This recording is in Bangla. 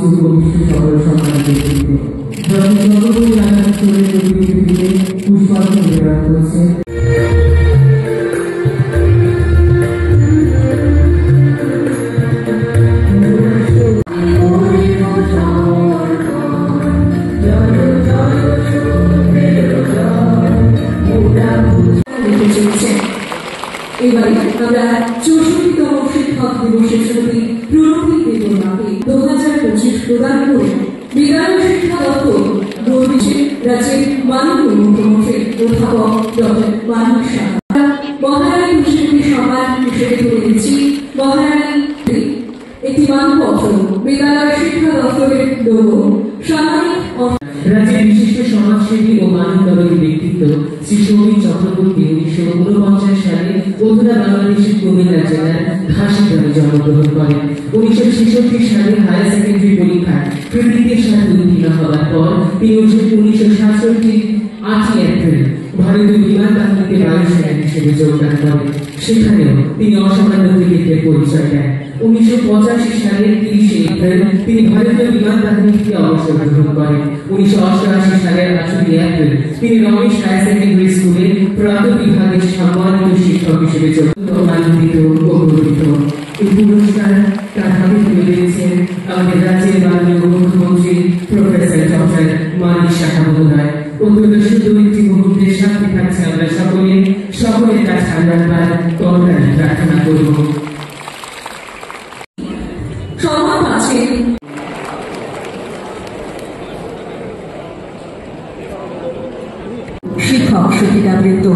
উপবিষ্ট সকল সম্মানিত ব্যক্তিত্ব যখন সর্বোপরি আঘাত করে পৃথিবীতে পুষ্পার্ঘ্য নিবেদন করছেন। এবারে আমরা 64তম শিক্ষক দিবসের ছবি প্রণতি বেদনাকে 2025 প্রদান করে বিদ্যালয় শিক্ষা দপ্তর গর্বিত রাজ্যের মাননীয় মুখ্যমন্ত্রী অধ্যাপক ডক্টর মানিক সাহা মহারানী হিসেবে সম্মান হিসেবে তুলে দিচ্ছি মহারানী একটি মানপত্র বিদ্যালয় শিক্ষা দপ্তরের লোগো সাময়িক রাজ্যের বিশিষ্ট সমাজসেবী ও মানবতাবাদী ব্যক্তিত্ব শ্রী সৌমিক চক্রবর্তী 1949 সালে উত্তরা বাংলাদেশের কুমিল্লা জেলার ঘাসি গ্রামে জন্মগ্রহণ করেন। 1966 সালে হায়ার সেকেন্ডারি পরীক্ষায় কৃতিত্বের সাথে উত্তীর্ণ হওয়ার পর তিনি 1967 8 এপ্রিল ভারতীয় বিমান বাহিনীতে বায়ুসেনা হিসেবে যোগদান করেন। সেখানেও তিনি অসামান্য কৃতিত্বের পরিচয় দেন। 1985 সালের 30 এপ্রিল তিনি ভারতীয় বিমান বাহিনী থেকে অবসর গ্রহণ করেন। 1988 সালের 18 এপ্রিল তিনি রমেশ হায়ার সেকেন্ডারি স্কুলে প্রান্ত বিভাগের সম্মানিত শিক্ষক হিসেবে সম্মানিত ও গৌরবিত। এই পুরস্কার তার হাতে তুলে দিয়েছেন আমাদের রাজ্যের মাননীয় মুখ্যমন্ত্রী প্রফেসর ডক্টর মানিক সাহা মহোদয়। অত্যন্ত সুন্দর একটি মুহূর্তের সাথে থাকছে আমরা সকলের কাছে আমরা করুণায় প্রার্থনা করব। সম্মান পাচ্ছেন শিক্ষক সতীদাবৃত্ত